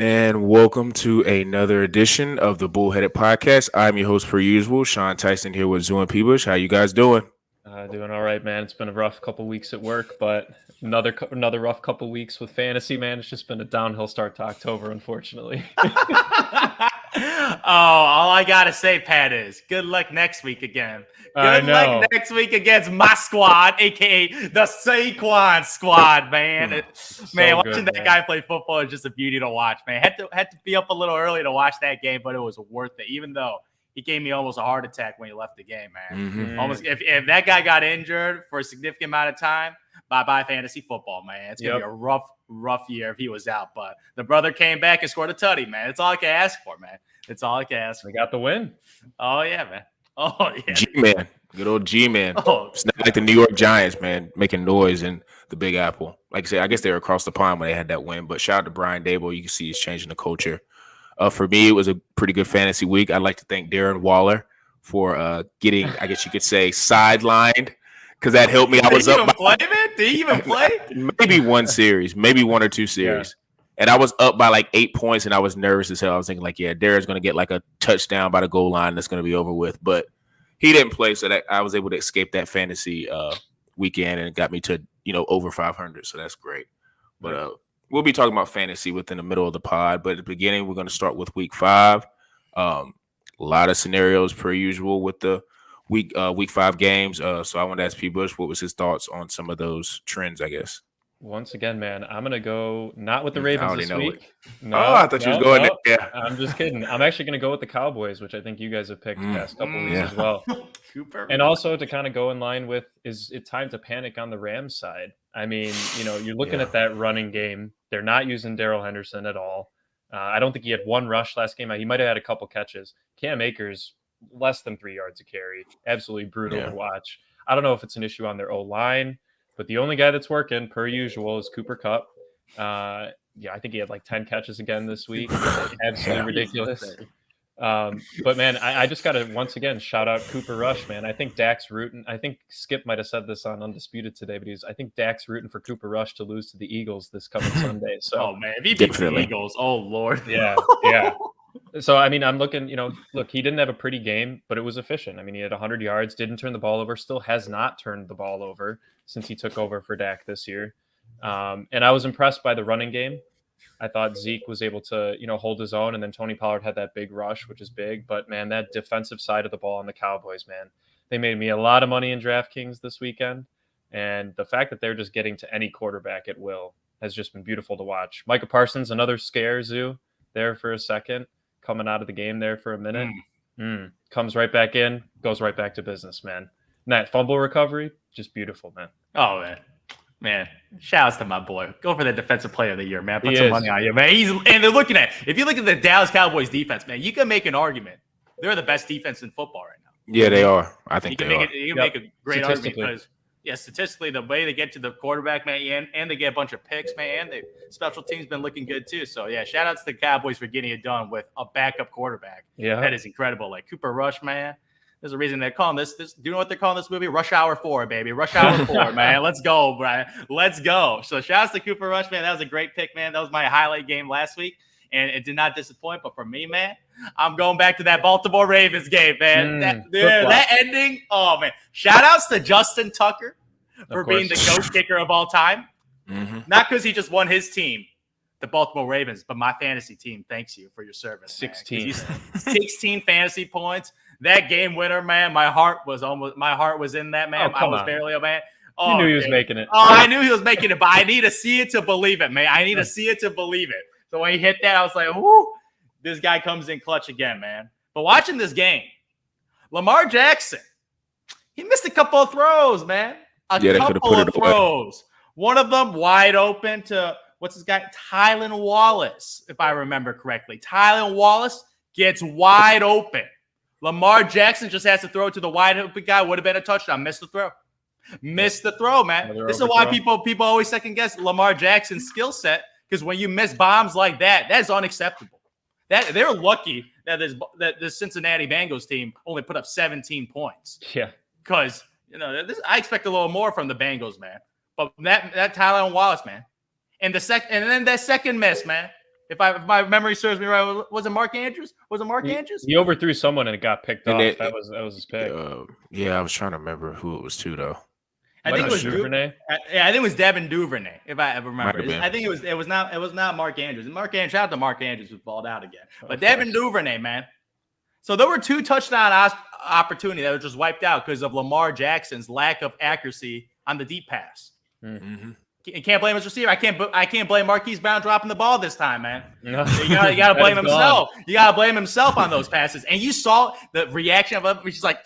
And welcome to another edition of the Bullheaded Podcast. I'm your host, per usual, Sean Tyson, here with Zoo and Peebush. How you guys doing? Doing all right, man. It's been a rough couple weeks at work, but another rough couple weeks with fantasy, man. It's just been a downhill start to October, unfortunately. All I gotta say, Pat, is good luck next week again. I Good know. luck next week against my squad, aka the Saquon squad, man. Man, watching that guy play football is just a beauty to watch, man. Had to be up a little early to watch that game, but it was worth it, even though he gave me almost a heart attack when he left the game, man. Mhm. Almost if that guy got injured for a significant amount of time, bye-bye fantasy football, man. It's gonna be a rough year if he was out. But the brother came back and scored a tutty, man. That's all I can ask for, man. That's all I can ask for. We got the win. Oh yeah, man. Oh yeah. G-Man. Good old G-Man. Oh, It's not like the New York Giants, man, making noise in the Big Apple. Like I said, I guess they were across the pond when they had that win. But shout out to Brian Dable. You can see he's changing the culture. For me, it was a pretty good fantasy week. I'd like to thank Darren Waller for getting, I guess you could say, sidelined because that helped me. I was up. Did he even play? Maybe one series, maybe one or two series. And I was up by like 8 points, and I was nervous as hell. I was thinking, like, yeah, Darren's going to get like a touchdown by the goal line that's going to be over with. But he didn't play, so that I was able to escape that fantasy weekend, and it got me to, over 500. So that's great. But we'll be talking about fantasy within the middle of the pod. But at the beginning, we're going to start with week 5. A lot of scenarios per usual with the week 5 games. So I want to ask P. Bush, what was his thoughts on some of those trends, I guess? Once again, man, I'm going to go not with the Ravens this week. No, I thought you was going there. Yeah. I'm just kidding. I'm actually going to go with the Cowboys, which I think you guys have picked the past couple weeks as well. Cooper. And also to kind of go in line with, is it time to panic on the Rams side? I mean, you're looking at that running game. They're not using Darrell Henderson at all. I don't think he had one rush last game. He might have had a couple catches. Cam Akers, less than 3 yards a carry. Absolutely brutal to watch. I don't know if it's an issue on their O-line, but the only guy that's working, per usual, is Cooper Kupp. I think he had like 10 catches again this week. Absolutely ridiculous. But, man, I just got to, once again, shout out Cooper Rush, man. I think Dak's rooting. I think Skip might have said this on Undisputed today, but I think Dak's rooting for Cooper Rush to lose to the Eagles this coming Sunday. So, man, if he beats the Eagles, oh, Lord. Yeah. So, I mean, I'm looking, look, he didn't have a pretty game, but it was efficient. I mean, he had 100 yards, didn't turn the ball over, still has not turned the ball over since he took over for Dak this year. And I was impressed by the running game. I thought Zeke was able to, hold his own, and then Tony Pollard had that big rush, which is big. But, man, that defensive side of the ball on the Cowboys, man, they made me a lot of money in DraftKings this weekend. And the fact that they're just getting to any quarterback at will has just been beautiful to watch. Micah Parsons, another scare, Zoo, there for a second. Coming out of the game there for a minute, comes right back in, goes right back to business, man. And that fumble recovery, just beautiful, man. Oh, man. Shout outs to my boy. Go for the defensive player of the year, man. Put some money on you, man. And they're looking at, if you look at the Dallas Cowboys defense, man, you can make an argument. They're the best defense in football right now. Yeah, they are. I think they are. You can make a great argument because, statistically, the way they get to the quarterback, man, and they get a bunch of picks, man, and the special team's been looking good too. So, shout outs to the Cowboys for getting it done with a backup quarterback. Yeah. That is incredible. Like Cooper Rush, man. There's a reason they're calling this. Do you know what they're calling this movie? Rush Hour 4, baby. Rush Hour 4, man. Let's go, Brian. Let's go. So, shout outs to Cooper Rush, man. That was a great pick, man. That was my highlight game last week, and it did not disappoint. But for me, man, I'm going back to that Baltimore Ravens game, man. That ending, oh, man. Shout outs to Justin Tucker for being the GOAT kicker of all time. Not because he just won his team, the Baltimore Ravens, but my fantasy team thanks you for your service. 16 fantasy points. That game winner, man. My heart was in that, man. I was barely a man. Oh, you knew he was making it. Oh, I knew he was making it, but I need to see it to believe it, man. I need to see it to believe it. So when he hit that, I was like, whoo, this guy comes in clutch again, man. But watching this game, Lamar Jackson, he missed a couple of throws, man. A couple of throws. One of them wide open to, what's his guy? Tylan Wallace, if I remember correctly. Tylan Wallace gets wide open. Lamar Jackson just has to throw it to the wide open guy. Would have been a touchdown. Missed the throw. Missed the throw, man. This is why people always second guess Lamar Jackson's skill set, because when you miss bombs like that, that's unacceptable. That they're lucky that this Cincinnati Bengals team only put up 17 points. Yeah. Because I expect a little more from the Bengals, man. But that Tylan Wallace, man. And then that second miss, man. If my memory serves me right, was it Mark Andrews? Andrews? He overthrew someone and it got picked off. That was his pick. Yeah, I was trying to remember who it was too, though. I think it was Duvernay. I think it was Devin Duvernay, if I ever remember. I think it was not Mark Andrews. And shout out to Mark Andrews who balled out again. But Devin Duvernay, man. So there were 2 touchdown opportunities that were just wiped out because of Lamar Jackson's lack of accuracy on the deep pass. Mm-hmm. You can't blame his receiver. I can't blame Marquise Brown dropping the ball this time, man. No. You gotta blame himself. You gotta blame himself on those passes. And you saw the reaction of him. He's like,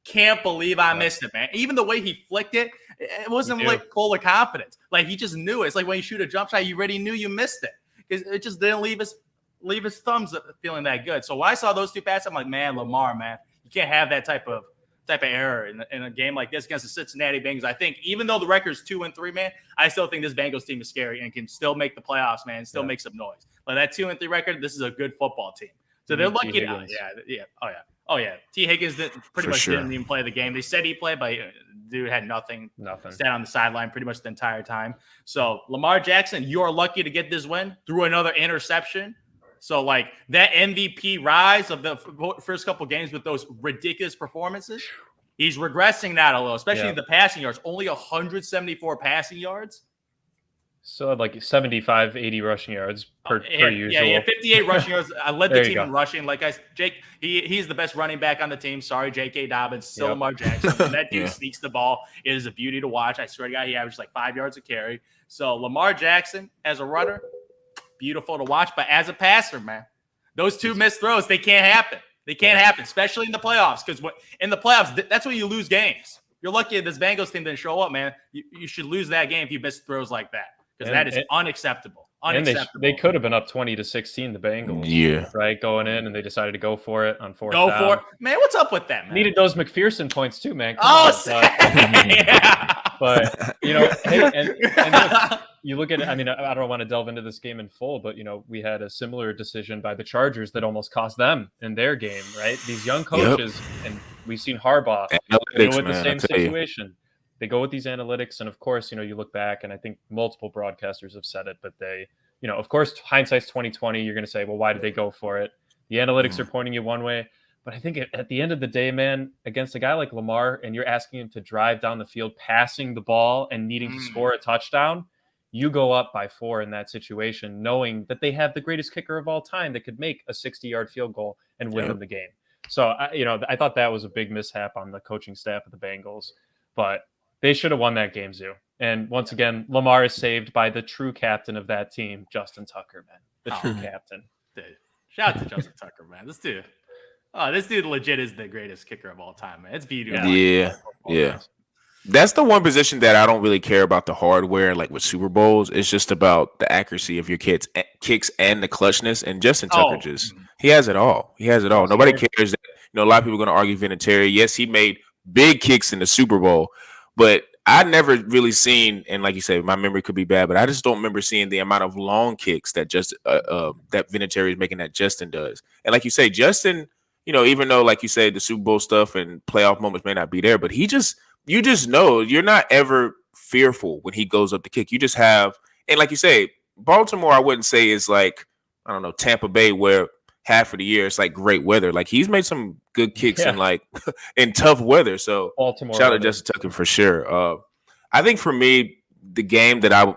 can't believe I missed it, man. Even the way he flicked it, it wasn't like full of confidence. Like he just knew it. It's like when you shoot a jump shot, you already knew you missed it because it just didn't leave his thumbs feeling that good. So when I saw those 2 passes, I'm like, man, Lamar, man, you can't have that type of error in a game like this against the Cincinnati Bengals. I think even though the record's 2-3, man, I still think this Bengals team is scary and can still make the playoffs, man, and still make some noise. Like that 2-3 record, this is a good football team. So they're lucky. Oh yeah. T. Higgins didn't even play the game. They said he played, but dude had nothing. Sat on the sideline pretty much the entire time. So Lamar Jackson, you are lucky to get this win through another interception. So, like, that MVP rise of the first couple games with those ridiculous performances, he's regressing that a little, especially in the passing yards. Only 174 passing yards. So, like, 75, 80 rushing yards per usual. Yeah, 58 rushing yards. I led the team in rushing. Like, Jake, he's the best running back on the team. Sorry, J.K. Dobbins, still Lamar Jackson. When that dude sneaks the ball, it is a beauty to watch. I swear to God, he averaged like 5 yards a carry. So, Lamar Jackson, as a runner, beautiful to watch, but as a passer, man, those 2 missed throws, they can't happen. They can't happen, especially in the playoffs, because in the playoffs, that's when you lose games. You're lucky this Bengals team didn't show up, man. You should lose that game if you miss throws like that, because that is unacceptable. Unacceptable. They could have been up 20-16, the Bengals. Yeah. Right, going in, and they decided to go for it on 4th down. Go for it. Man, what's up with that, man? Needed those McPherson points too, man. But, you know, hey, and look, you look at it, I mean, I don't want to delve into this game in full, but, you know, we had a similar decision by the Chargers that almost cost them in their game, right? These young coaches, and we've seen Harbaugh go with the same situation. They go with these analytics, and of course, you know, you look back, and I think multiple broadcasters have said it, but they, you know, of course, hindsight's 20/20. You're going to say, well, why did they go for it? The analytics are pointing you one way, but I think at the end of the day, man, against a guy like Lamar, and you're asking him to drive down the field, passing the ball and needing to score a touchdown, you go up by 4 in that situation, knowing that they have the greatest kicker of all time that could make a 60-yard field goal and win them the game. So, I thought that was a big mishap on the coaching staff of the Bengals, but they should have won that game, Zoo. And once again, Lamar is saved by the true captain of that team, Justin Tucker, man. The true captain. Dude. Shout out to Justin Tucker, man. This dude legit is the greatest kicker of all time, man. It's beautiful. Yeah. That's the one position that I don't really care about the hardware, like with Super Bowls. It's just about the accuracy of your kicks and the clutchness. And Justin Tucker he has it all. He has it all. Nobody cares that, a lot of people are going to argue Vinatieri. Yes, he made big kicks in the Super Bowl, but I never really seen, and like you said, my memory could be bad, but I just don't remember seeing the amount of long kicks that that Vinatieri is making that Justin does. And like you say, Justin, even though, like you say, the Super Bowl stuff and playoff moments may not be there, but you just know you're not ever fearful when he goes up to kick. You just have, and like you say, Baltimore, I wouldn't say is like, I don't know, Tampa Bay, where half of the year it's like great weather. Like he's made some good kicks in like in tough weather. So Baltimore, shout out to Justin Tucker for sure. I think for me, the game that I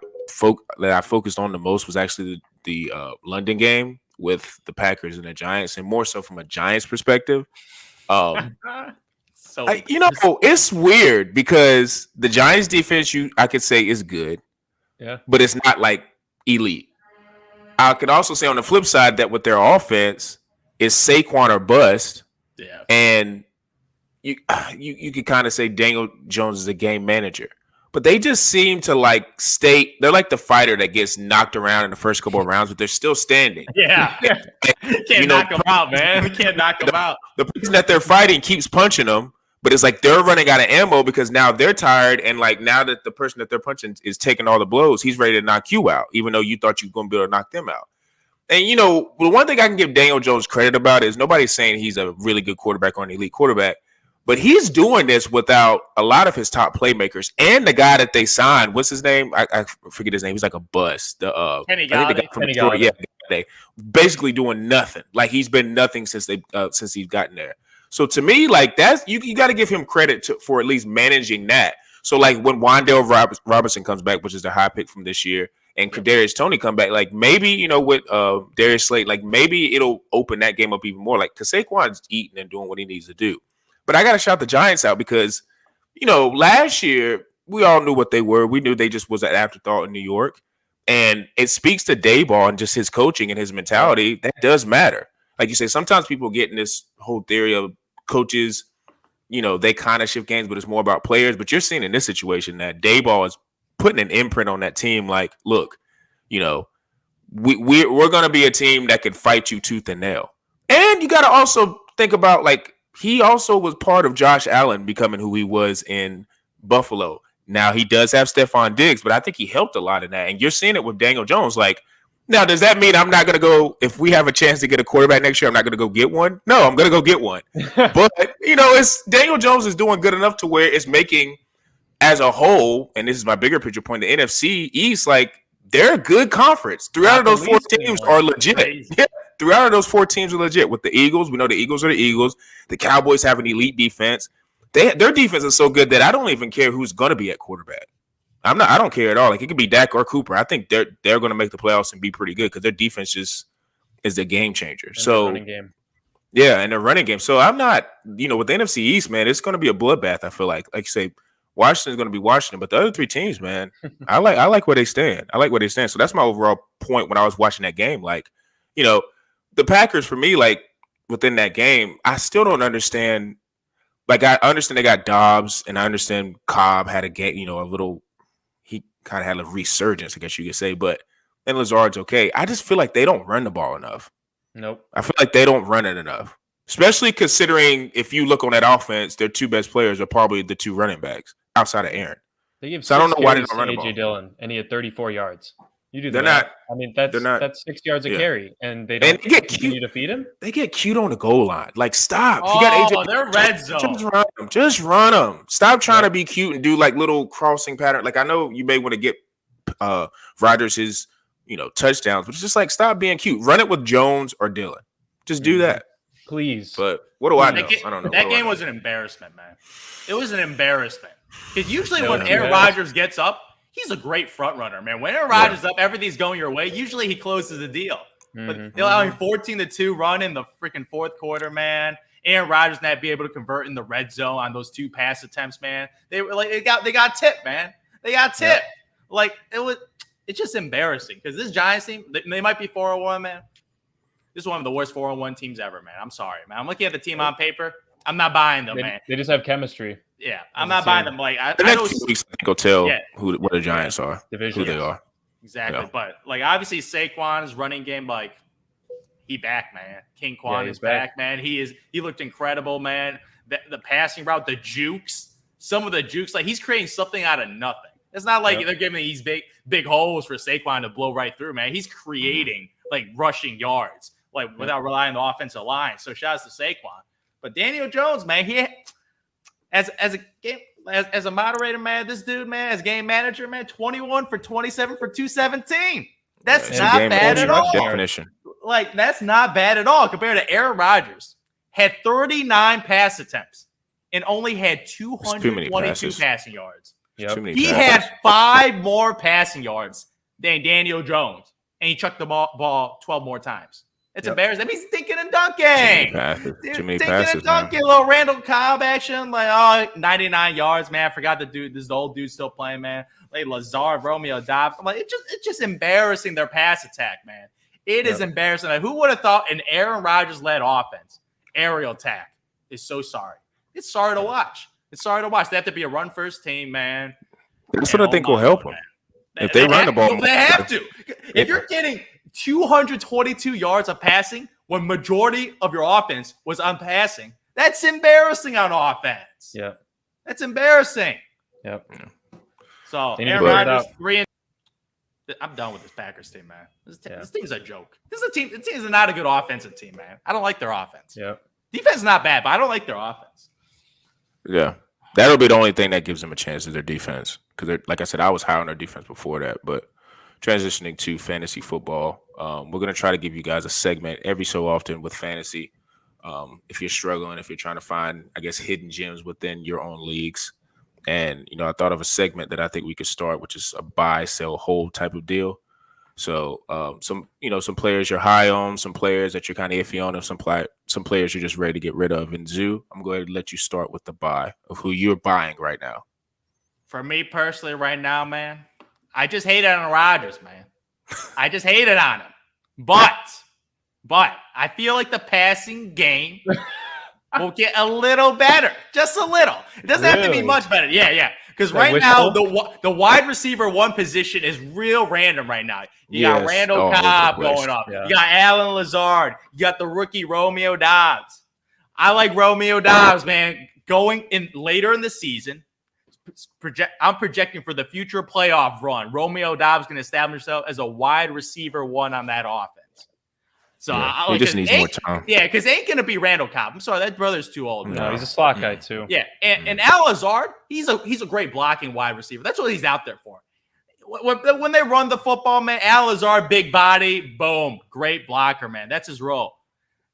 focused on the most was actually the London game with the Packers and the Giants, and more so from a Giants perspective. It's weird because the Giants defense, I could say is good, but it's not like elite. I could also say on the flip side that with their offense is Saquon or bust, and you could kind of say Daniel Jones is a game manager, but they just seem to they're like the fighter that gets knocked around in the first couple of rounds, but they're still standing. Yeah, can't knock them out, man. We can't knock them out. The person that they're fighting keeps punching them. But it's like they're running out of ammo because now they're tired, and like now that the person that they're punching is taking all the blows, he's ready to knock you out, even though you thought you were going to be able to knock them out. And the one thing I can give Daniel Jones credit about is nobody's saying he's a really good quarterback or an elite quarterback, but he's doing this without a lot of his top playmakers and the guy that they signed. What's his name? I forget his name. He's like a bust. Kenny Galladay. Yeah, Sunday, basically doing nothing. Like he's been nothing since he's gotten there. So to me, like that's you got to give him credit for at least managing that. So like when Wan'Dale Robinson comes back, which is the high pick from this year, and Kadarius Toney come back, like maybe with Darius Slate, like maybe it'll open that game up even more. Like because Saquon's eating and doing what he needs to do. But I got to shout the Giants out because last year we all knew what they were. We knew they just was an afterthought in New York, and it speaks to Daboll and just his coaching and his mentality. That does matter. Like you say, sometimes people get in this whole theory of coaches, they kind of shift games, but it's more about players. But you're seeing in this situation that Daboll is putting an imprint on that team. Like, look, we're going to be a team that can fight you tooth and nail. And you got to also think about, like, he also was part of Josh Allen becoming who he was in Buffalo. Now, he does have Stephon Diggs, but I think he helped a lot in that. And you're seeing it with Daniel Jones. Like, now, does that mean I'm not going to go, if we have a chance to get a quarterback next year, I'm not going to go get one? No, I'm going to go get one. But, it's Daniel Jones is doing good enough to where it's making, as a whole, and this is my bigger picture point, the NFC East, like, they're a good conference. Three out of those four teams are legit. Yeah, 3 out of those 4 teams are legit. With the Eagles, we know the Eagles are the Eagles. The Cowboys have an elite defense. Their defense is so good that I don't even care who's going to be at quarterback. I don't care at all. Like it could be Dak or Cooper. I think they're going to make the playoffs and be pretty good because their defense just is the game changer. And so running game. Yeah, and the running game. So I'm not, with the NFC East, man, it's going to be a bloodbath. I feel like you say, Washington's going to be Washington, but the other 3 teams, man, I like where they stand. So that's my overall point when I was watching that game. Like, the Packers for me, like within that game, I still don't understand. Like I understand they got Dobbs, and I understand Cobb had a game, a little. He kind of had a resurgence, I guess you could say, and Lazard's okay. I just feel like they don't run the ball enough. Nope. I feel like they don't run it enough, especially considering if you look on that offense, their 2 best players are probably the 2 running backs outside of Aaron. So I don't know why they don't run the ball. AJ Dillon, and he had 34 yards. You do that. Not. I mean, that's 6 yards a carry, and they don't continue to feed him. They get cute on the goal line. Like, stop. Oh, you got AJ, they're red zone. Just run them. Stop trying to be cute and do like little crossing pattern. Like, I know you may want to get Rodgers his, touchdowns, but it's just like stop being cute. Run it with Jones or Dillon. Just do that, please. But what do I know? I don't know. That game was an embarrassment, man. It was an embarrassment because usually when Aaron Rodgers gets up, he's a great front runner, man. When Aaron Rodgers is up, everything's going your way. Usually he closes the deal. But they're allowing 14-2 run in the freaking fourth quarter, man. Aaron Rodgers not be able to convert in the red zone on those 2 pass attempts, man. They were like they got tipped, man. They got tipped. Like it's just embarrassing because this Giants team, they might be 4-1, man. This is one of the worst 4-1 teams ever, man. I'm sorry, man. I'm looking at the team on paper. I'm not buying them, man. They just have chemistry. Yeah, I'm not buying them. Like the next 2 weeks, I think will tell what the Giants are, division, who they are. Exactly, but like obviously Saquon's running game, like he back, man. King Quan is back, man. He looked incredible, man. The passing route, the jukes, some of the jukes, like he's creating something out of nothing. It's not like they're giving these big holes for Saquon to blow right through, man. He's creating like rushing yards, like without relying on the offensive line. So shout out to Saquon. But Daniel Jones, man, he as a moderator, man, this dude, man, as game manager, man, 21 for 27 for 217. That's not bad at all. Definition. Like that's not bad at all compared to Aaron Rodgers. Had 39 pass attempts and only had 222 passing yards. He had 5 more passing yards than Daniel Jones, and he chucked the ball 12 more times. It's embarrassing. That means thinking and dunking. Too many passes, and dunking. Man. Little Randall Cobb action. Like, 99 yards, man. I forgot the dude. This old dude still playing, man. Like Lazard, Romeo Dobbs. I'm like, it's just embarrassing their pass attack, man. It is embarrassing. Like, who would have thought an Aaron Rodgers-led offense, aerial attack, is so sorry. It's sorry to watch. They have to be a run-first team, man. That's what I think will help them. If they run the ball. They have to. If you're getting 222 yards of passing when majority of your offense was on passing, that's embarrassing on offense. Yeah. That's embarrassing. Yep. So, Aaron Rodgers, 3 I'm done with this Packers team, man. This team's a joke. This is not a good offensive team, man. I don't like their offense. Yeah. Defense is not bad, but I don't like their offense. Yeah. That'll be the only thing that gives them a chance is their defense. Because, like I said, I was high on their defense before that. But transitioning to fantasy football. We're going to try to give you guys a segment every so often with fantasy. If you're struggling, if you're trying to find, I guess, hidden gems within your own leagues. And, I thought of a segment that I think we could start, which is a buy, sell, hold type of deal. So some players you're high on, some players that you're kind of iffy on, and some players you're just ready to get rid of. And Zoo, I'm going to let you start with the buy of who you're buying right now. For me personally right now, man, I just hate it on Rodgers, man. I just hate it on him. But I feel like the passing game will get a little better. Just a little. It doesn't have to be much better. Yeah. Because right now, the wide receiver one position is real random right now. You got Randall Cobb going up. Yeah. You got Alan Lazard. You got the rookie Romeo Doubs. I like Romeo Doubs, man. Going in later in the season, I'm projecting for the future playoff run. Romeo Doubs going to establish himself as a wide receiver one on that offense. So he just needs more time. Yeah, because ain't going to be Randall Cobb. I'm sorry, that brother's too old. No, he's a slot guy too. Yeah, and Al Lazard, he's a great blocking wide receiver. That's what he's out there for. When they run the football, man, Al Lazard, big body, boom, great blocker, man. That's his role.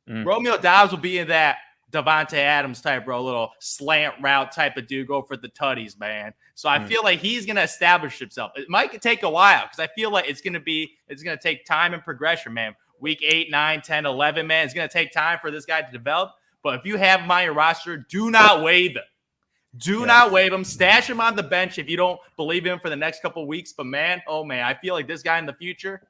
Romeo Doubs will be in that Devontae Adams type, bro, little slant route type of dude, go for the tutties, man. So I feel like he's going to establish himself. It might take a while because I feel like it's going to take time and progression, man. Week 8, 9, 10, 11, man. It's going to take time for this guy to develop. But if you have him on your roster, do not waive him. Do not waive him. Stash him on the bench if you don't believe him for the next couple of weeks. But, man, I feel like this guy in the future,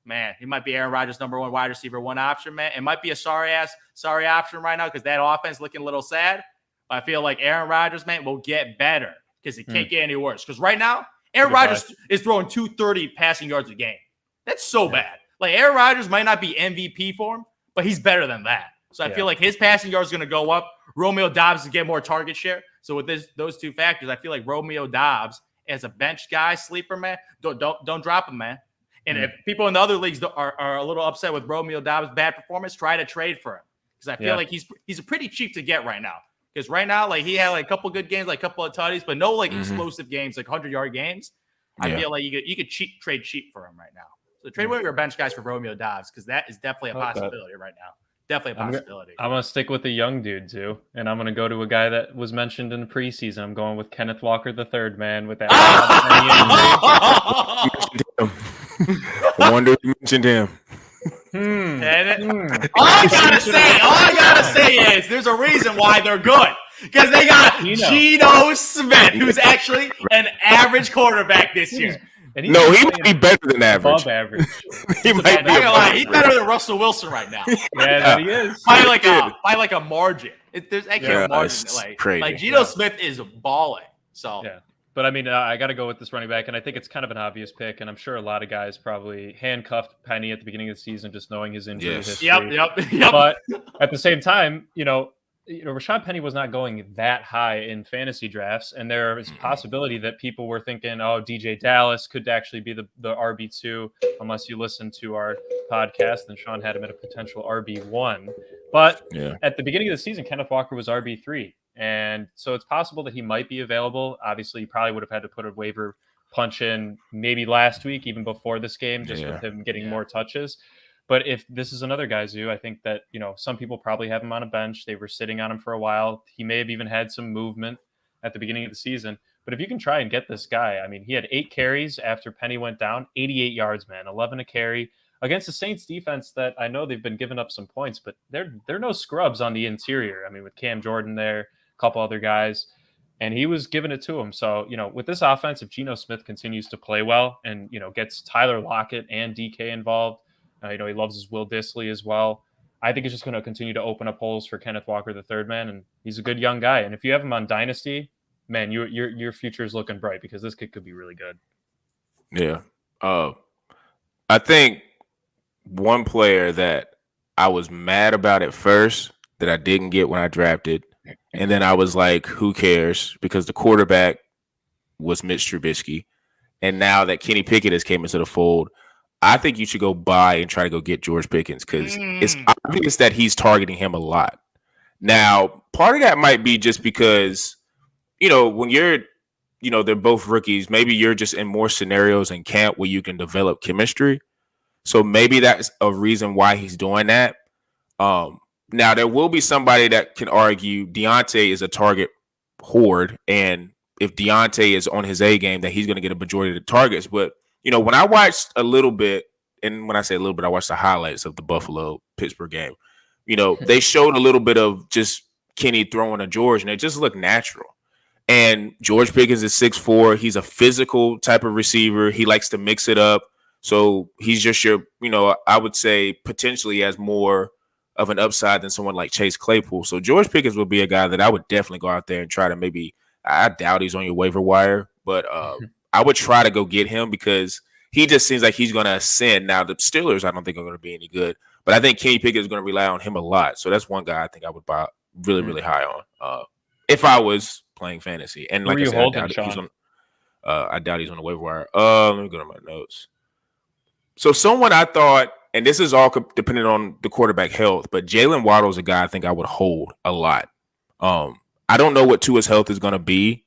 man, he might be Aaron Rodgers' number one wide receiver, one option, man. It might be a sorry option right now because that offense looking a little sad. But I feel like Aaron Rodgers, man, will get better because it can't get any worse. Because right now, Aaron Rodgers is throwing 230 passing yards a game. That's so bad. Like, Aaron Rodgers might not be MVP for him, but he's better than that. So I feel like his passing yards is going to go up. Romeo Doubs is going to get more target share. So with those two factors, I feel like Romeo Doubs as a bench guy, sleeper, man, don't drop him, man. And if people in the other leagues are a little upset with Romeo Doubs' bad performance, try to trade for him. Because I feel like he's pretty cheap to get right now. Because right now, like, he had like a couple good games, like a couple of tutties, but no like explosive games, like 100-yard games. I feel like you could trade cheap for him right now. So trade one of your bench guys for Romeo Doubs because that is definitely a possibility right now. Definitely a possibility. I'm going to stick with the young dude, too. And I'm going to go to a guy that was mentioned in the preseason. I'm going with Kenneth Walker III, man, with that. I wonder if you mentioned him. All I gotta say is there's a reason why they're good. Because they got Geno Smith, who's actually an average quarterback this year. He might be better than average. Above average. He's better than Russell Wilson right now. Yeah, he is. By like a margin. There's actually a margin. Like Geno Smith is balling. So yeah. But I mean, I got to go with this running back, and I think it's kind of an obvious pick. And I'm sure a lot of guys probably handcuffed Penny at the beginning of the season, just knowing his injury history. Yep. But at the same time, Rashad Penny was not going that high in fantasy drafts, and there is a possibility that people were thinking, oh, DJ Dallas could actually be the RB2, unless you listen to our podcast, and Sean had him at a potential RB1. But at the beginning of the season, Kenneth Walker was RB3, and so it's possible that he might be available. Obviously, you probably would have had to put a waiver punch in maybe last week, even before this game, just with him getting more touches. But if this is another guy, Zoo, I think that, some people probably have him on a bench. They were sitting on him for a while. He may have even had some movement at the beginning of the season. But if you can try and get this guy, I mean, he had 8 carries after Penny went down, 88 yards, man, 11 a carry against the Saints defense that I know they've been giving up some points, but they're no scrubs on the interior. I mean, with Cam Jordan there, a couple other guys, and he was giving it to him. So, with this offense, if Geno Smith continues to play well and, gets Tyler Lockett and DK involved, he loves his Will Dissly as well. I think it's just going to continue to open up holes for Kenneth Walker III, man, and he's a good young guy. And if you have him on Dynasty, man, your future is looking bright because this kid could be really good. Yeah. I think one player that I was mad about at first that I didn't get when I drafted, and then I was like, who cares? Because the quarterback was Mitch Trubisky. And now that Kenny Pickett has came into the fold, I think you should go buy and try to go get George Pickens because it's obvious that he's targeting him a lot. Now, part of that might be just because, when you're they're both rookies. Maybe you're just in more scenarios in camp where you can develop chemistry. So maybe that's a reason why he's doing that. Now, there will be somebody that can argue Deontay is a target horde, and if Deontay is on his A game, that he's going to get a majority of the targets. But, when I watched a little bit, and when I say a little bit, I watched the highlights of the Buffalo-Pittsburgh game. They showed a little bit of just Kenny throwing to George, and it just looked natural. And George Pickens is 6'4". He's a physical type of receiver. He likes to mix it up. So he's just I would say potentially has more of an upside than someone like Chase Claypool. So George Pickens would be a guy that I would definitely go out there and try to I doubt he's on your waiver wire, but I would try to go get him because he just seems like he's going to ascend. Now, the Steelers, I don't think are going to be any good, but I think Kenny Pickett is going to rely on him a lot. So that's one guy I think I would buy really, really high on if I was playing fantasy. And like I said, I doubt he's on the waiver wire. Let me go to my notes. So someone I thought, and this is all depending on the quarterback health, but Jalen Waddle is a guy I think I would hold a lot. I don't know what Tua's health is going to be.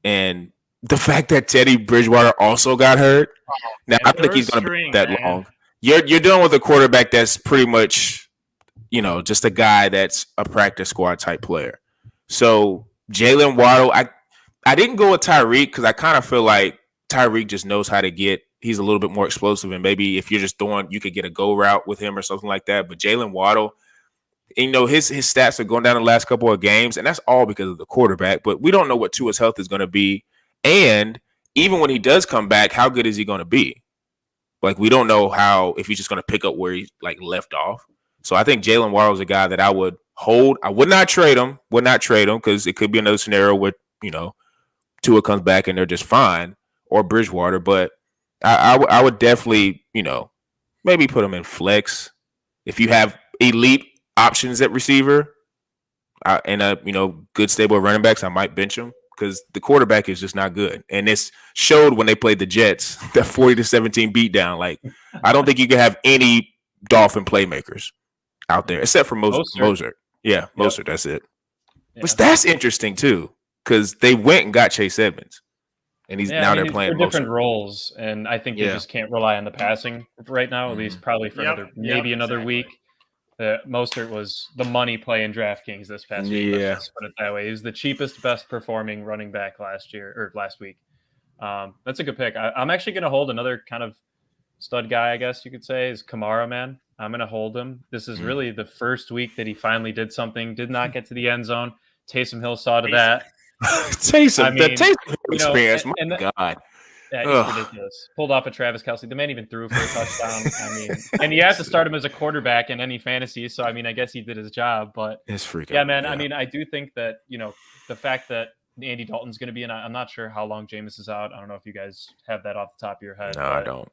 And the fact that Teddy Bridgewater also got hurt, now I don't think he's going to be that long. You're dealing with a quarterback that's pretty much, just a guy that's a practice squad type player. So Jalen Waddle, I didn't go with Tyreek because I kind of feel like Tyreek just knows how to he's a little bit more explosive, and maybe if you're just you could get a go route with him or something like that. But Jalen Waddle, his stats are going down the last couple of games, and that's all because of the quarterback. But we don't know what Tua's health is going to be, and even when he does come back, how good is he going to be? Like, we don't know if he's just going to pick up where he left off. So I think Jalen Waddle is a guy that I would hold. I would not trade him. Because it could be another scenario where Tua comes back and they're just fine, or Bridgewater, but I would definitely, maybe put him in flex. If you have elite options at receiver and good stable running backs, I might bench him because the quarterback is just not good. And it's showed when they played the Jets, that 40-17 beatdown. Like, I don't think you can have any Dolphin playmakers out there except for Mostert. Yeah, Mostert, that's it. Yeah. But that's interesting too because they went and got Chase Edmonds. And they're playing different roles, and I think you just can't rely on the passing right now. At least probably for another week. Mostert was the money play in DraftKings this past week. Let's put it that way. He was the cheapest, best performing running back last week. That's a good pick. I'm actually going to hold another kind of stud guy, I guess you could say, is Kamara, man. I'm going to hold him. This is really the first week that he finally did something. Did not get to the end zone. Taysom Hill saw to that. Taysom experience, my God. Yeah, he's ridiculous. Pulled off a Travis Kelce. The man even threw for a touchdown. And you have to start him as a quarterback in any fantasy. So, I guess he did his job. But it's freaking. Yeah, man. Yeah. I do think that, the fact that Andy Dalton's going to be in, I'm not sure how long Jameis is out. I don't know if you guys have that off the top of your head. No, I don't.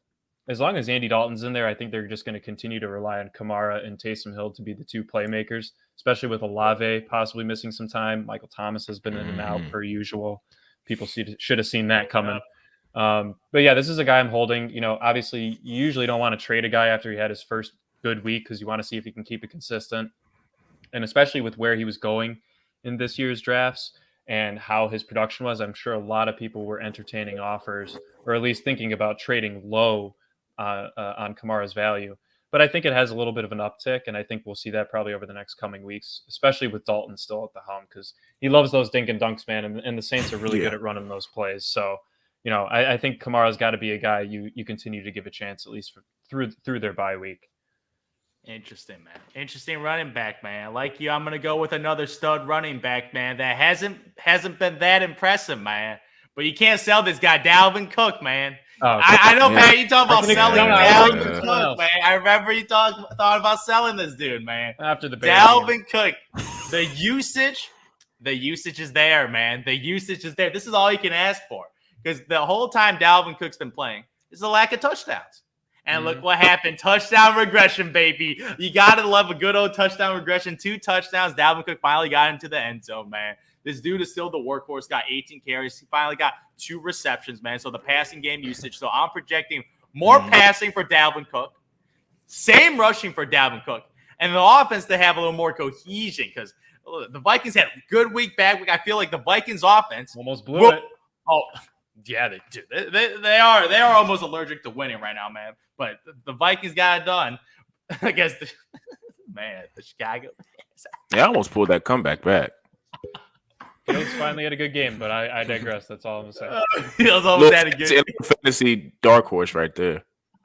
As long as Andy Dalton's in there, I think they're just going to continue to rely on Kamara and Taysom Hill to be the two playmakers, especially with Olave possibly missing some time. Michael Thomas has been in and out per usual. People should have seen that coming. But yeah, this is a guy I'm holding. Obviously, you usually don't want to trade a guy after he had his first good week because you want to see if he can keep it consistent. And especially with where he was going in this year's drafts and how his production was, I'm sure a lot of people were entertaining offers or at least thinking about trading low on Kamara's value. But I think it has a little bit of an uptick, and I think we'll see that probably over the next coming weeks, especially with Dalton still at the helm because he loves those dink and dunks, man, and the Saints are really good at running those plays. So, I think Kamara's got to be a guy you continue to give a chance at least through their bye week. Interesting, man. Interesting running back, man. Like you, I'm going to go with another stud running back, man, that hasn't been that impressive, man. But you can't sell this guy, Dalvin Cook, man. Oh, I know, man. You talk about selling Dalvin Cook, man. I remember you thought about selling this dude, man. After the Dalvin Cook, the usage is there, man. The usage is there. This is all you can ask for because the whole time Dalvin Cook's been playing is a lack of touchdowns. And look what happened. Touchdown regression, baby. You got to love a good old touchdown regression. 2 touchdowns. Dalvin Cook finally got into the end zone, man. This dude is still the workhorse, got 18 carries. He finally got 2 receptions, man. So the passing game usage. So I'm projecting more passing for Dalvin Cook, same rushing for Dalvin Cook, and the offense to have a little more cohesion because the Vikings had a good week, bad week. I feel like the Vikings offense almost blew it. Oh, yeah, they do. They are almost allergic to winning right now, man. But the Vikings got it done against the Chicago. Yeah, I almost pulled that comeback back. Fields finally had a good game, but I digress. That's all I'm saying. Fields almost had a good fantasy dark horse right there.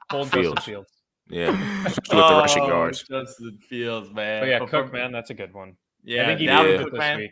Hold Justin Fields. Yeah, especially with the rushing yards. Justin Fields, man. But yeah, Cook, man, that's a good one. Yeah, I think he Dalvin did Cook, this man. week.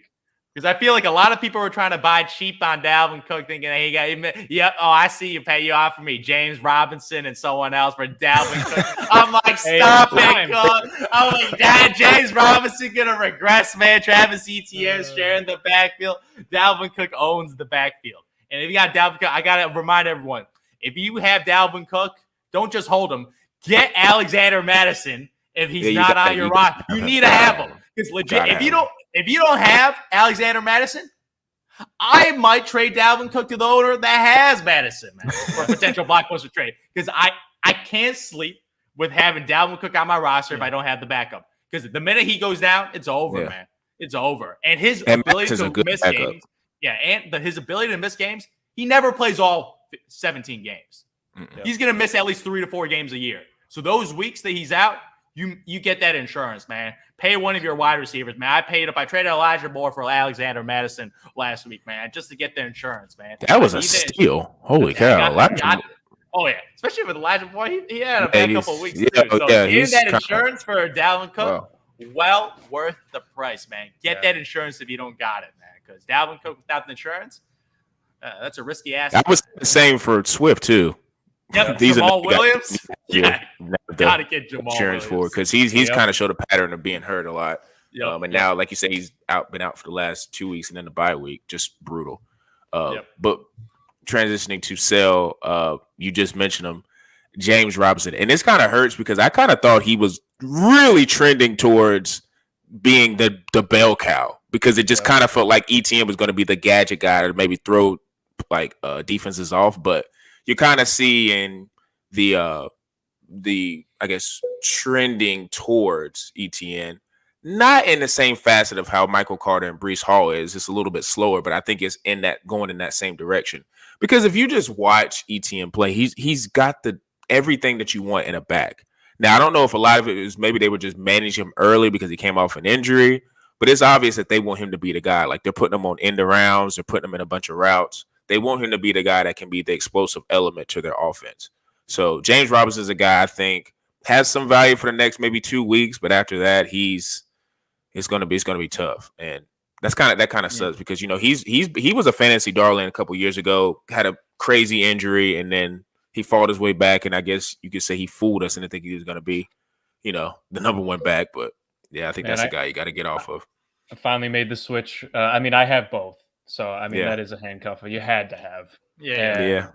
Because I feel like a lot of people were trying to buy cheap on Dalvin Cook, thinking, hey, I see you pay you off for me, James Robinson and someone else for Dalvin Cook. I'm like, stop it, Cook. I'm like, Dad, James Robinson gonna regress, man. Travis Etienne sharing the backfield. Dalvin Cook owns the backfield. And if you got Dalvin Cook, I gotta remind everyone, if you have Dalvin Cook, don't just hold him. Get Alexander Madison if he's not on your roster. You need to have him. Because legit, if you don't have Alexander Madison, I might trade Dalvin Cook to the owner that has Madison, man, for a potential blockbuster trade. Because I can't sleep with having Dalvin Cook on my roster if I don't have the backup. Because the minute he goes down, it's over, man. It's over. And his ability to miss games, his ability to miss games, he never plays all 17 games. He's going to miss at least 3 to 4 games a year. So those weeks that he's out, you get that insurance, man. Pay one of your wide receivers, man. I traded Elijah Moore for Alexander Madison last week, man, just to get the insurance, man. That was a steal. Holy cow. Oh, yeah. Especially with Elijah Moore. He had a bad couple of weeks, too. So getting that insurance for Dalvin Cook, well worth the price, man. Get that insurance if you don't got it, man. Because Dalvin Cook without the insurance, that's a risky asset. I was the same for Swift, too. Yep, Jamal Williams. Gotta get Jamal insurance Williams. for because he's kind of showed a pattern of being hurt a lot. And now, like you say, he's been out for the last 2 weeks, and then the bye week, just brutal. But transitioning to Sell, you just mentioned him, James Robinson, and this kind of hurts because I kind of thought he was really trending towards being the bell cow because it just kind of felt like ETN was going to be the gadget guy to maybe throw like defenses off, but you kind of see in the I guess trending towards ETN, not in the same facet of how Michael Carter and Breece Hall is. It's a little bit slower, but I think it's going in that same direction. Because if you just watch ETN play, he's got everything that you want in a back. Now I don't know if a lot of it is maybe they were just managing him early because he came off an injury, but it's obvious that they want him to be the guy. Like they're putting him on end arounds, they're putting him in a bunch of routes. They want him to be the guy that can be the explosive element to their offense. So James Robinson is a guy I think has some value for the next maybe 2 weeks, but after that, it's gonna be tough, and that kind of sucks because he was a fantasy darling a couple years ago, had a crazy injury, and then he fought his way back, and I guess you could say he fooled us and think he was gonna be, the number one back. But yeah, I think that's a guy you got to get off of. I finally made the switch. I have both. So, that is a handcuff you had to have. Yeah.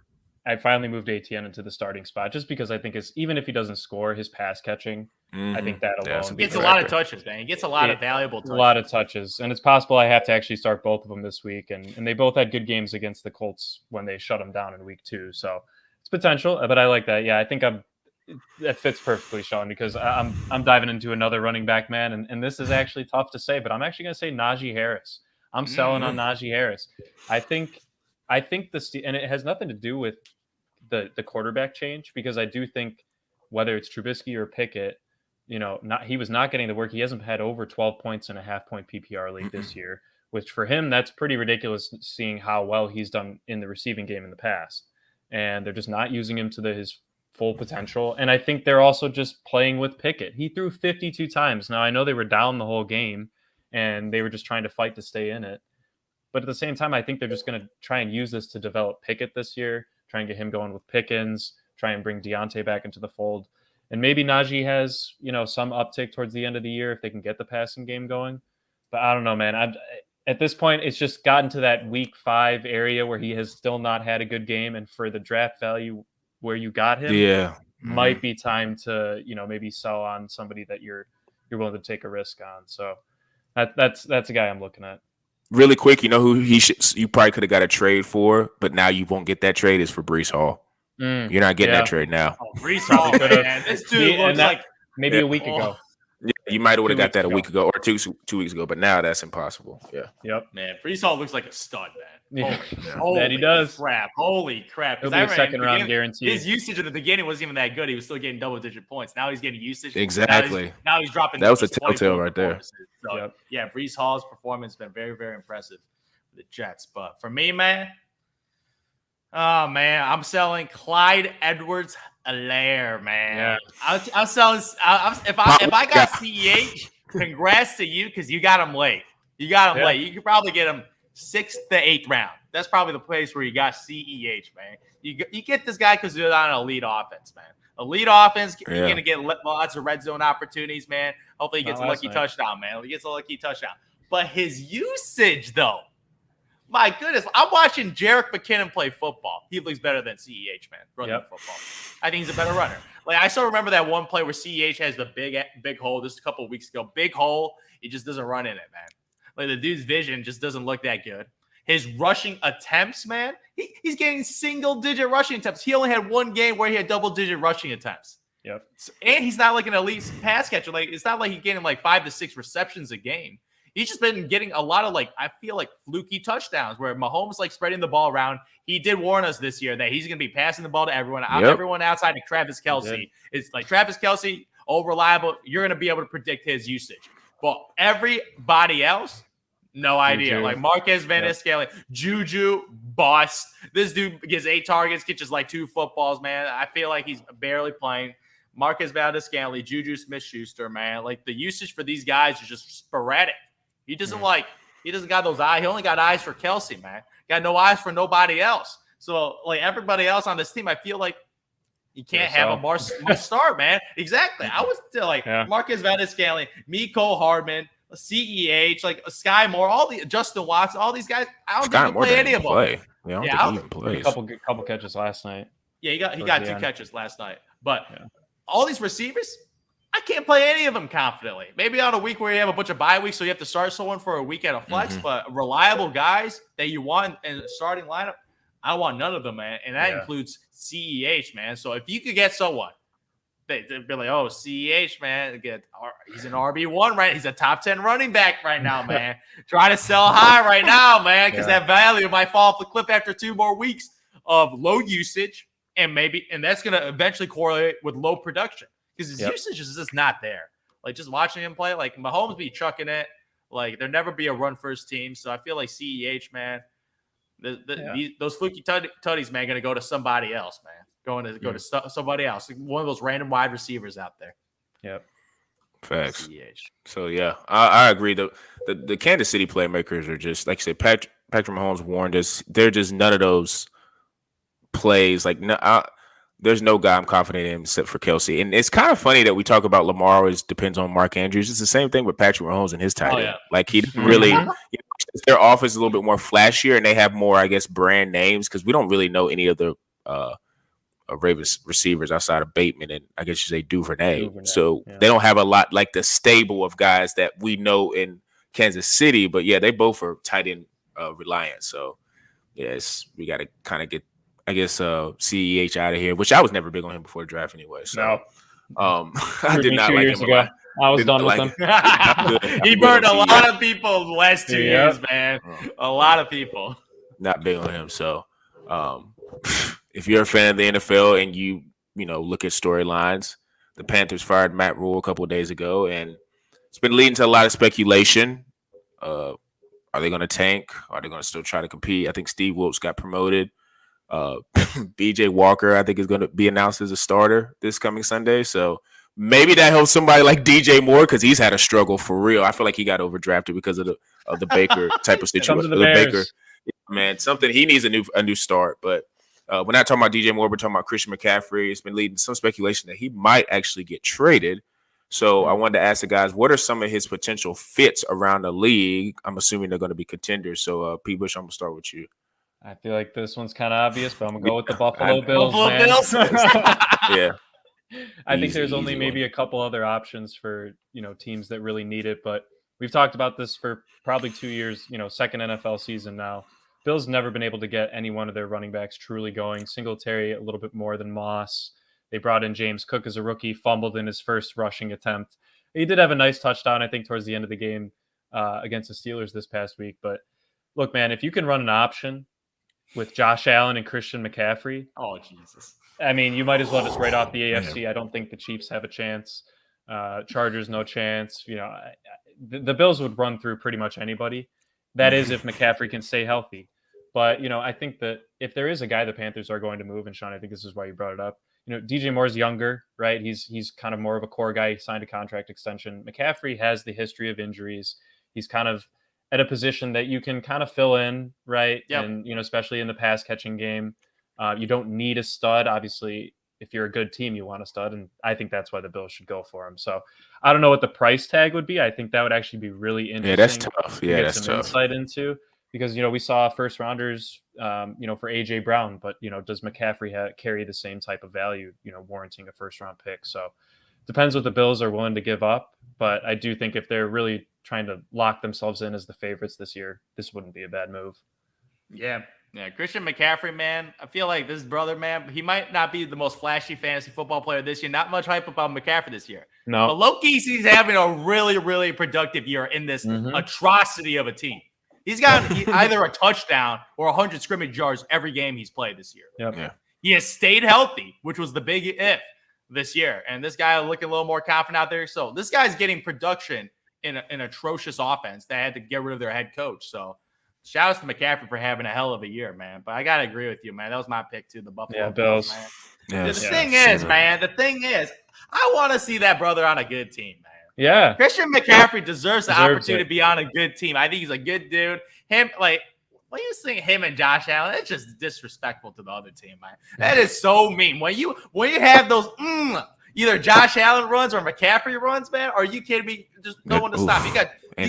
I finally moved ATN into the starting spot just because I think even if he doesn't score, his pass catching, I think that alone. He gets a lot of touches, man. He gets a lot of valuable touches. A lot of touches. And it's possible I have to actually start both of them this week. And they both had good games against the Colts when they shut them down in week 2. So it's potential, but I like that. Yeah, I think that fits perfectly, Sean, because I'm diving into another running back, man. And this is actually tough to say, but I'm actually going to say Najee Harris. I'm selling on Najee Harris. I think and it has nothing to do with the quarterback change, because I do think whether it's Trubisky or Pickett, he was not getting the work. He hasn't had over 12 points in a half-point PPR league this year, which for him, that's pretty ridiculous seeing how well he's done in the receiving game in the past. And they're just not using him to his full potential. And I think they're also just playing with Pickett. He threw 52 times. Now, I know they were down the whole game, and they were just trying to fight to stay in it. But at the same time, I think they're just going to try and use this to develop Pickett this year, try and get him going with Pickens, try and bring Deontay back into the fold. And maybe Najee has, some uptick towards the end of the year if they can get the passing game going. But I don't know, man. At this point, it's just gotten to that week 5 area where he has still not had a good game. And for the draft value where you got him, might be time to, maybe sell on somebody that you're willing to take a risk on. So that's a guy I'm looking at. Really quick, who you probably could have got a trade for, but now you won't get that trade is for Breece Hall. You're not getting that trade now. Breece Hall, man. This dude looks like maybe a week ago. Yeah, you might have would have got that a ago. week ago or two weeks ago, but now that's impossible. Yeah. Yep. Man, Brees Hall looks like a stud, man. Yeah. Holy That he does. crap. Holy crap. He'll be a second round guarantee. His usage at the beginning wasn't even that good. He was still getting double-digit points. Now he's getting usage. Exactly. Now he's dropping. That was a telltale right there. So, yeah, Brees Hall's performance has been very, very impressive for the Jets. But for me, man, I'm selling Clyde Edwards-Helaire, man. Yeah. I'm selling. If I got CEH, congrats to you because you got him late. You could probably get him 6th to 8th round. That's probably the place where you got CEH, man. You get this guy because you're on an elite offense, man. Elite offense, you're going to get lots of red zone opportunities, man. Hopefully he gets a lucky touchdown, man. He gets a lucky touchdown. But his usage, though, my goodness. I'm watching Jerick McKinnon play football. He looks better than CEH, man, running football. I think he's a better runner. Like, I still remember that one play where CEH has the big hole. This is a couple of weeks ago. Big hole. He just doesn't run in it, man. Like, the dude's vision just doesn't look that good. His rushing attempts, man, he's getting single-digit rushing attempts. He only had one game where he had double-digit rushing attempts. Yep. And he's not like an elite pass catcher. Like, it's not like he's getting like 5 to 6 receptions a game. He's just been getting a lot of, like, I feel like fluky touchdowns where Mahomes like spreading the ball around. He did warn us this year that he's going to be passing the ball to everyone. Everyone outside of Travis Kelce. It's like Travis Kelce, reliable. You're going to be able to predict his usage. But everybody else, no idea. Juju. Like Marquez Valdez-Scantling, Juju, bust. This dude gets 8 targets, catches like 2 footballs, man. I feel like he's barely playing. Marquez Valdez-Scantling, Juju Smith-Schuster, man. Like the usage for these guys is just sporadic. He doesn't got those eyes. He only got eyes for Kelce, man. Got no eyes for nobody else. So like everybody else on this team, I feel like you can't have a more star, man. Exactly. I was still like Marquez Valdez-Scantling, Mecole Hardman, CEH, like Sky Moore, Justin Watson, all these guys. I don't think he play any of them. Yeah, I don't think he plays. A couple catches last night. Yeah, he got 2 catches last night. But all these receivers, I can't play any of them confidently. Maybe on a week where you have a bunch of bye weeks, so you have to start someone for a week at a flex. But reliable guys that you want in the starting lineup, I want none of them, man. And that includes CEH, man. So if you could get someone, they'd be like, oh, CEH, man, he's an RB1, right? He's a top 10 running back right now, man. Try to sell high right now, man, because that value might fall off the cliff after 2 more weeks of low usage, and that's going to eventually correlate with low production because his usage is just not there. Like just watching him play, like Mahomes be chucking it. Like there'll never be a run first team. So I feel like CEH, man, those fluky tutties, man, going to go to somebody else, man. Go to somebody else, one of those random wide receivers out there. Yep. Facts. So yeah, I agree. The Kansas City playmakers are just like you said. Patrick Mahomes warned us. They're just none of those plays. Like there's no guy I'm confident in except for Kelce. And it's kind of funny that we talk about Lamar always depends on Mark Andrews. It's the same thing with Patrick Mahomes and his tight end. Like he didn't really. Their offense is a little bit more flashier, and they have more, I guess, brand names because we don't really know any of the Ravens receivers outside of Bateman and I guess you say Duvernay. So they don't have a lot like the stable of guys that we know in Kansas City. But yeah, they both are tight end reliant. So yes, we got to kind of get, I guess, CEH out of here, which I was never big on him before the draft anyway. So I did not like him. I was done with him. He burned a lot of people the last 2 years, man. A lot of people. Not big on him. So if you're a fan of the NFL and you look at storylines, the Panthers fired Matt Rule a couple of days ago, and it's been leading to a lot of speculation. Are they going to tank? Are they going to still try to compete? I think Steve Wilkes got promoted. BJ Walker, I think, is going to be announced as a starter this coming Sunday. So maybe that helps somebody like DJ Moore because he's had a struggle for real. I feel like he got overdrafted because of the Baker type of situation. Baker, man, something he needs a new start. But we're not talking about DJ Moore. We're talking about Christian McCaffrey. It's been leading to some speculation that he might actually get traded. So I wanted to ask the guys, what are some of his potential fits around the league? I'm assuming they're going to be contenders. So P. Bush, I'm going to start with you. I feel like this one's kind of obvious, but I'm going to go with the Buffalo Bills, man. Yeah. I think there's only maybe a couple other options for, teams that really need it. But we've talked about this for probably 2 years, second NFL season now. Bills never been able to get any one of their running backs truly going. Singletary a little bit more than Moss. They brought in James Cook as a rookie, fumbled in his first rushing attempt. He did have a nice touchdown, I think, towards the end of the game against the Steelers this past week. But look, man, if you can run an option with Josh Allen and Christian McCaffrey, oh Jesus, I mean, you might as well just write off the AFC. I don't think the Chiefs have a chance. Chargers, no chance. The Bills would run through pretty much anybody. That is if McCaffrey can stay healthy. But, I think that if there is a guy the Panthers are going to move, and Sean, I think this is why you brought it up, DJ Moore's younger, right? He's kind of more of a core guy. He signed a contract extension. McCaffrey has the history of injuries. He's kind of at a position that you can kind of fill in, right? Yep. And, especially in the pass catching game, you don't need a stud. Obviously, if you're a good team, you want a stud. And I think that's why the Bills should go for him. So I don't know what the price tag would be. I think that would actually be really interesting. Yeah, that's tough. Yeah, that's tough. Insight into. Because, we saw first rounders, for A.J. Brown, but, does McCaffrey carry the same type of value, warranting a first round pick? So depends what the Bills are willing to give up. But I do think if they're really trying to lock themselves in as the favorites this year, this wouldn't be a bad move. Yeah. Christian McCaffrey, man, I feel like this brother, man, he might not be the most flashy fantasy football player this year. Not much hype about McCaffrey this year. No. But low-key, he's having a really, really productive year in this atrocity of a team. He's got either a touchdown or 100 scrimmage yards every game he's played this year. Yep. Yeah. He has stayed healthy, which was the big if this year. And this guy looking a little more confident out there. So this guy's getting production in an atrocious offense that had to get rid of their head coach. So shout out to McCaffrey for having a hell of a year, man. But I got to agree with you, man. That was my pick, too, the Buffalo Bills, man. Yes. The thing is, I want to see that brother on a good team, man. Yeah. Christian McCaffrey deserves the opportunity to be on a good team. I think he's a good dude. When you think him and Josh Allen, it's just disrespectful to the other team, man. That is so mean. When you have those either Josh Allen runs or McCaffrey runs, man, are you kidding me? Just no one to stop. You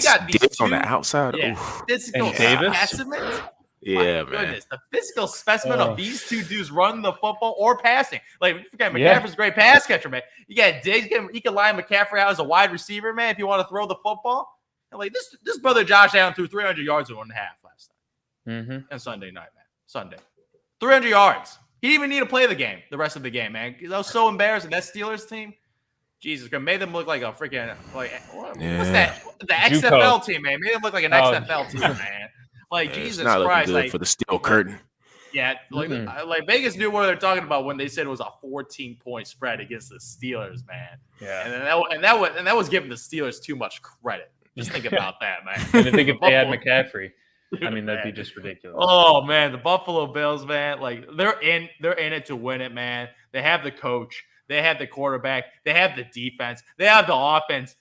got these two, on the outside. Yeah, physical specimens. Yeah, My man. goodness, the physical specimen of these two dudes running the football or passing. Like, forget McCaffrey's a great pass catcher, man. You got Diggs. You can line McCaffrey out as a wide receiver, man, if you want to throw the football. And like this brother Josh Allen threw 300 yards in 1.5 last time. And Sunday night, man. Sunday. 300 yards. He didn't even need to play the rest of the game, man. That was so embarrassing. That Steelers team, Jesus, made them look like a freaking what's that? The XFL team, man. Made them look like an XFL team, man. Like, Jesus not Christ. Good for the steel curtain. Yeah, like Vegas knew what they're talking about when they said it was a 14-point spread against the Steelers, man. Yeah, and that was giving the Steelers too much credit. Just think about that, man. And I think if they had McCaffrey, I mean, that'd be just ridiculous. Oh man, the Buffalo Bills, man, like they're in it to win it, man. They have the coach, they have the quarterback, they have the defense, they have the offense.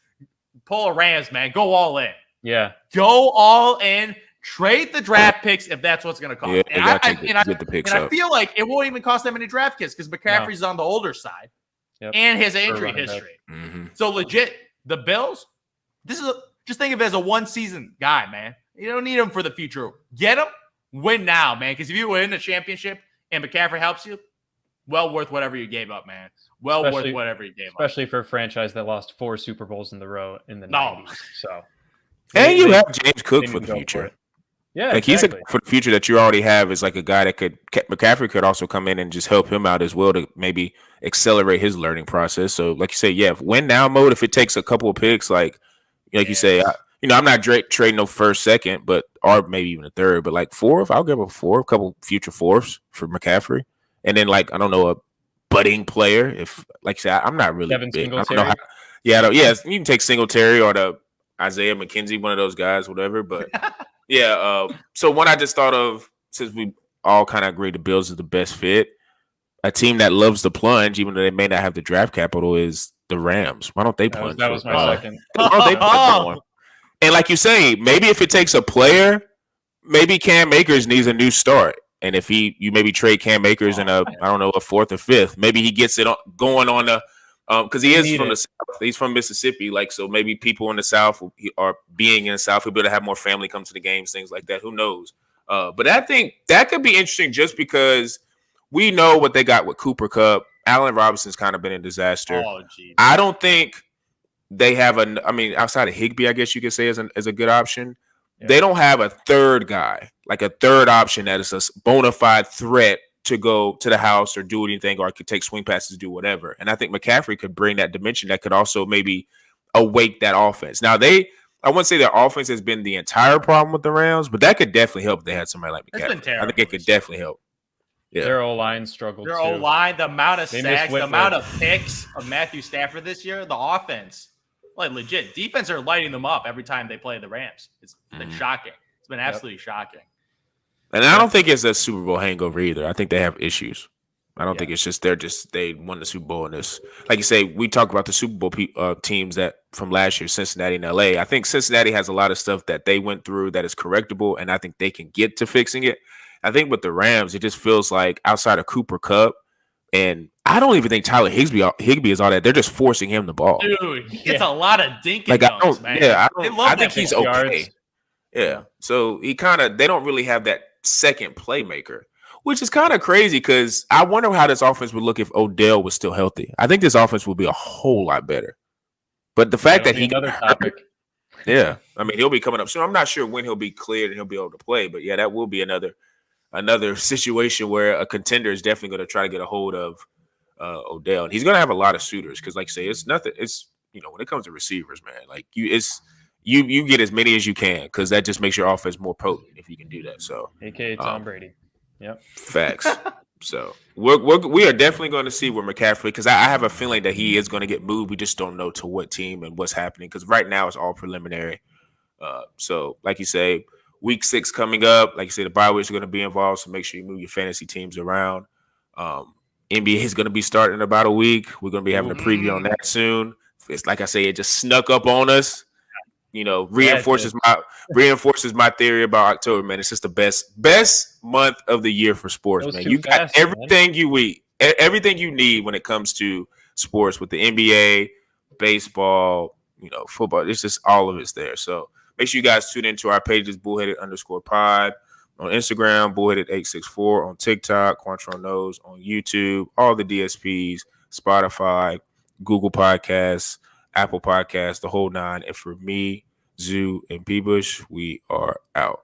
Pull a Rams, man. Go all in. Yeah, go all in. Trade the draft picks if that's what's going to cost. Yeah, I feel like it won't even cost that many draft kits because McCaffrey's on the older side and his injury history. So legit, the Bills. Just think of it as a one-season guy, man. You don't need him for the future. Get him, win now, man. Because if you win the championship and McCaffrey helps you, well worth whatever you gave up, man. Worth whatever you gave up. Especially for a franchise that lost 4 Super Bowls in a row in the 90s. So, and you have James Cook for the future. Yeah, like exactly. He's for the future that you already have is like a guy that McCaffrey could also come in and just help him out as well to maybe accelerate his learning process. So, like you say, win now mode. If it takes a couple of picks, like you say, I'm not trading no first, second, or maybe even a third, but like fourth, I'll give a couple future fourths for McCaffrey, and then like I don't know a budding player. If like you say, I'm not really Devin big. Singletary. I don't know you can take Singletary or the Isaiah McKenzie, one of those guys, whatever, but. Yeah, so one I just thought of, since we all kind of agree the Bills is the best fit, a team that loves the plunge, even though they may not have the draft capital, is the Rams. Why don't they plunge? That was my second. Why don't they plunge more? And like you say, maybe if it takes a player, maybe Cam Akers needs a new start. And if you maybe trade Cam Akers in a 4th or 5th, maybe he gets it going on the because he is from the South. He's from Mississippi. Like, so maybe people in the South are being in the South. He'll be able to have more family come to the games, things like that. Who knows? But I think that could be interesting just because we know what they got with Cooper Kupp. Allen Robinson's kind of been a disaster. Oh, geez. I don't think they have outside of Higbee, I guess you could say as a good option. Yeah. They don't have a third guy, like a third option that is a bona fide threat to go to the house or do anything, or could take swing passes, do whatever. And I think McCaffrey could bring that dimension that could also maybe awake that offense. Now I wouldn't say their offense has been the entire problem with the Rams, but that could definitely help if they had somebody like McCaffrey. It's been terrible. I think it could definitely help. Yeah. Their O-line struggled Their too. O-line, the amount of sacks, the Whitworth. amount of picks of Matthew Stafford this year, the offense, like legit, defense are lighting them up every time they play the Rams. It's been shocking. It's been absolutely shocking. And I don't think it's a Super Bowl hangover either. I think they have issues. I don't think it's just they won the Super Bowl in this. Like you say, we talk about the Super Bowl teams that from last year, Cincinnati and LA. I think Cincinnati has a lot of stuff that they went through that is correctable, and I think they can get to fixing it. I think with the Rams, it just feels like outside of Cooper Kupp, and I don't even think Tyler Higbee is all that. They're just forcing him the ball. Dude, he gets a lot of dink and Like dunks, man. I think he's okay. Yards. Yeah. So they don't really have that second playmaker, which is kind of crazy because I wonder how this offense would look if Odell was still healthy. I think this offense would be a whole lot better. But the fact that another topic. Yeah. I mean, he'll be coming up soon. I'm not sure when he'll be cleared and he'll be able to play, but yeah, that will be another situation where a contender is definitely going to try to get a hold of Odell. And he's going to have a lot of suitors because, like I say, it's nothing. It's, when it comes to receivers, man, like you get as many as you can because that just makes your offense more potent if you can do that. So, AKA Tom Brady. Yep. Facts. So we are definitely going to see where McCaffrey, because I have a feeling that he is going to get moved. We just don't know to what team and what's happening because right now it's all preliminary. So like you say, Week 6 coming up. Like you say, the bye weeks are going to be involved, so make sure you move your fantasy teams around. NBA is going to be starting in about a week. We're going to be having a preview on that soon. It's like I say, it just snuck up on us. Reinforces my theory about October, man. It's just the best month of the year for sports, man. You got everything everything you need when it comes to sports with the NBA, baseball, football. It's just all of it's there. So make sure you guys tune into our pages, bullheaded_pod on Instagram, bullheaded864 on TikTok, Quantron Knows on YouTube, all the DSPs, Spotify, Google Podcasts, Apple Podcasts, the whole nine. And for me, Zoo, and B-Bush, we are out.